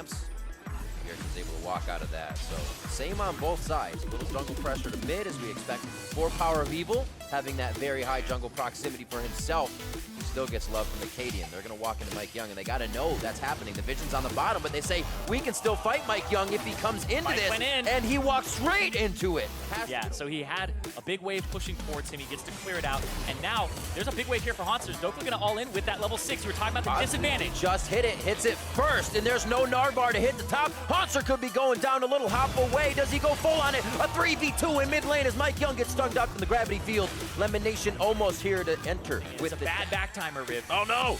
lamps. Bjergsen's able to walk out of that. So same on both sides. A little jungle pressure to mid as we expect. For Power of Evil, having that very high jungle proximity for himself. He still gets love from Acadian. They're going to walk into Mike Young, and they got to know that's happening. The vision's on the bottom, but they say, we can still fight Mike Young if he comes into this. And he walks straight into it. Yeah, so he had a big wave pushing towards him. He gets to clear it out. And now, there's a big wave here for Haunter. Dokla going to all in with that level 6. You were talking about the disadvantage. Just hit it, hits it first, and there's no Nardbar to hit the top. Haunter could be going down a little hop away. Does he go full on it? A 3v2 in mid lane as Mike Young gets stunned up in the gravity field. Lemon Nation almost here to enter. With a bad back timer, Riv. Oh no!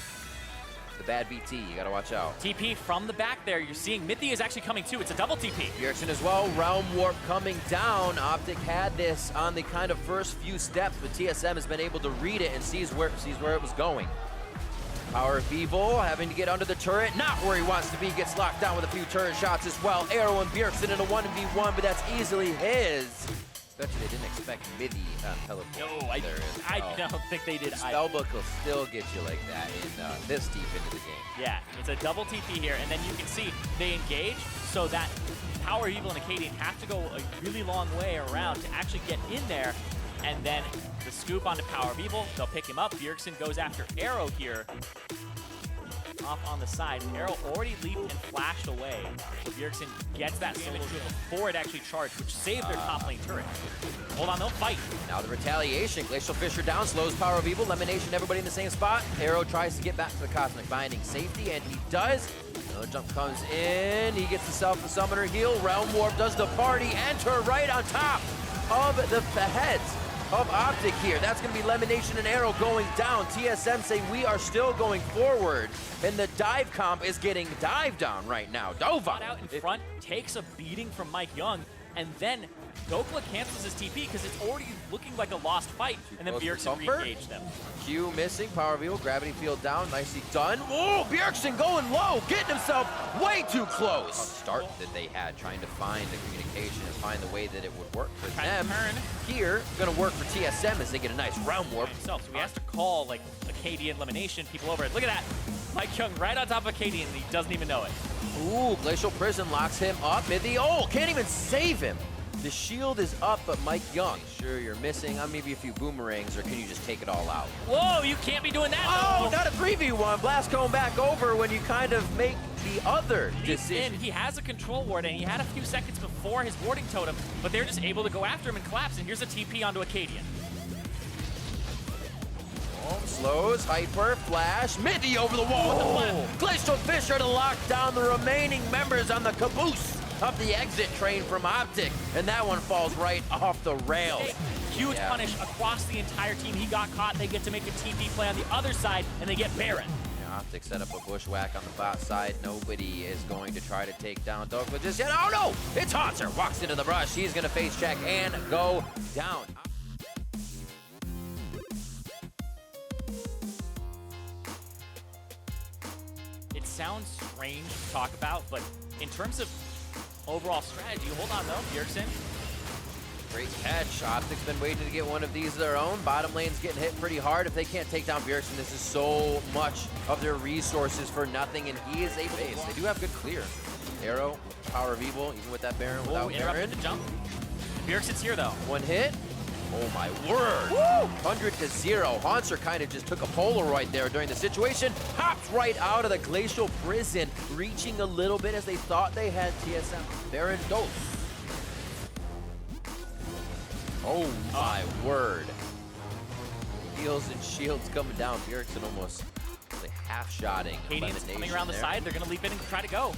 The bad BT, you gotta watch out. TP from the back there. You're seeing Mithy is actually coming too. It's a double TP. Bjergsen as well. Realm Warp coming down. Optic had this on the kind of first few steps, but TSM has been able to read it and sees where it was going. Power of Evil having to get under the turret. Not where he wants to be. Gets locked down with a few turret shots as well. Arrow and Bjergsen in a 1v1, but that's easily his. Bet you they didn't expect Mithy on teleport. No, I don't think they did. Spellbook will still get you like that in this deep into the game. Yeah, it's a double TP here, and then you can see they engage so that Power of Evil and Acadian have to go a really long way around to actually get in there, and then the scoop onto Power of Evil. They'll pick him up. Bjergsen goes after Arrow here. Off on the side. Arrow already leaped and flashed away. So Bjergsen gets that solo before it actually charged, which saved their top lane turret. Hold on, they'll fight. Now the retaliation. Glacial Fissure down, slows Power of Evil. Lemonation, everybody in the same spot. Arrow tries to get back to the Cosmic Binding safety, and he does. Another jump comes in. He gets himself the Summoner heal. Realm Warp does the party. Enter right on top of the heads of Optic here. That's going to be Lemonation and Arrow going down. TSM say we are still going forward, and the dive comp is getting dived on right now. Dove out in front, takes a beating from Mike Young, and then Dokla cancels his TP because it's already looking like a lost fight, and then Bjergsen re-engaged them. Q missing, Power of Evil, gravity field down, nicely done. Whoa, Bjergsen going low, getting himself way too close. Start that they had, trying to find the communication and find the way that it would work for them. Here, gonna work for TSM as they get a nice round warp. So he has to call like Acadian, Elimination, people over it. Look at that, Mike Young right on top of Acadian, and he doesn't even know it. Ooh, Glacial Prison locks him up. Mithy, oh, can't even save him. The shield is up, but Mike Young, sure you're missing on maybe a few boomerangs, or can you just take it all out? Whoa, you can't be doing that. Oh, not a 3v1. Blast going back over when you kind of make the other decision. He has a control ward, and he had a few seconds before his warding totem, but they're just able to go after him and collapse, and here's a TP onto Acadian. Slows, Hyper, Flash, Mithy over the wall with the flash. Glacial Fissure to lock down the remaining members on the caboose of the exit train from Optic, and that one falls right off the rails. Huge punish across the entire team. He got caught. They get to make a TP play on the other side, and they get Baron. Yeah, Optic set up a bushwhack on the bot side. Nobody is going to try to take down Dokla just yet. Oh no! It's Haunter. Walks into the brush. He's going to face check and go down. It sounds strange to talk about, but in terms of overall strategy, hold on though, Bjergsen. Great catch. Optic's been waiting to get one of these of their own. Bottom lane's getting hit pretty hard. If they can't take down Bjergsen, this is so much of their resources for nothing, and he is able to. They do have good clear. Arrow, Power of Evil, even with that Baron, without Baron. The jump. Bjergsen's here though. One hit. Oh my word. Woo! 100-0. Haunter kind of just took a Polaroid there during the situation. Hopped right out of the Glacial Prison, reaching a little bit as they thought they had TSM. Baron Dose. Oh my word. Heals and shields coming down. Bjergsen almost like half-shotting. Acadian's coming around the side. They're going to leap in and try to go.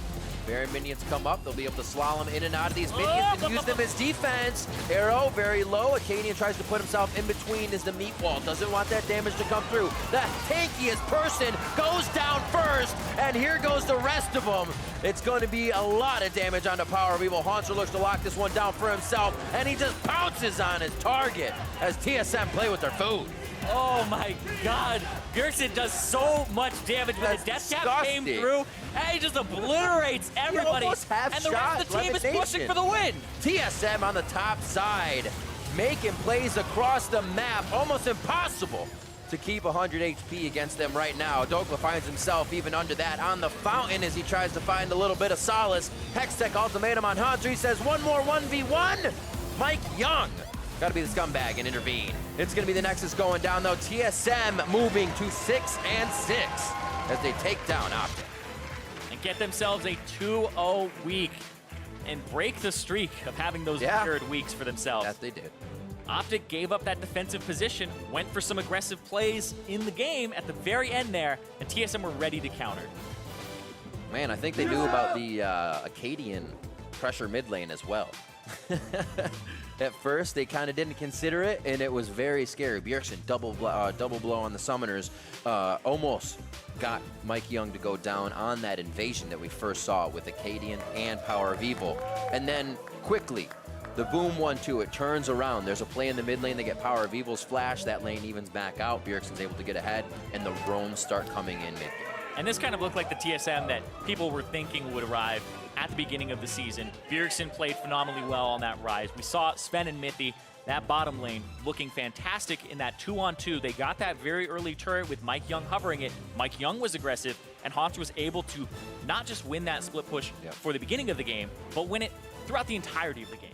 Baron minions come up. They'll be able to slalom in and out of these minions and use them as defense. Arrow very low. Acadian tries to put himself in between as the meat wall. Doesn't want that damage to come through. The tankiest person goes down first, and here goes the rest of them. It's going to be a lot of damage on the Power of Evil. Haunter looks to lock this one down for himself, and he just pounces on his target as TSM play with their food. Oh my god. Bjergsen does so much damage when the Death Cap came through, and he just obliterates everybody. And the rest of the team is pushing for the win. TSM on the top side, making plays across the map. Almost impossible to keep 100 HP against them right now. Dokla finds himself even under that on the fountain as he tries to find a little bit of solace. Hextech ultimatum on Hunter. He says one more 1v1. Mike Young. Got to be the scumbag and intervene. It's going to be the Nexus going down, though. TSM moving to 6-6 as they take down Optic. And get themselves a 2-0 week and break the streak of having those weird weeks for themselves. That they did. Optic gave up that defensive position, went for some aggressive plays in the game at the very end there, and TSM were ready to counter. Man, I think they knew about the Acadian pressure mid lane as well. At first, they kind of didn't consider it, and it was very scary. Bjergsen, double blow on the Summoners, almost got Mike Young to go down on that invasion that we first saw with Acadian and Power of Evil. And then quickly, the boom 1-2, it turns around. There's a play in the mid lane, they get Power of Evil's flash, that lane evens back out, Bjergsen's able to get ahead, and the roams start coming in mid. And this kind of looked like the TSM that people were thinking would arrive at the beginning of the season. Bjergsen played phenomenally well on that rise. We saw Sven and Mithy, that bottom lane, looking fantastic in that 2-on-2. They got that very early turret with Mike Young hovering it. Mike Young was aggressive, and Haunter was able to not just win that split push for the beginning of the game, but win it throughout the entirety of the game.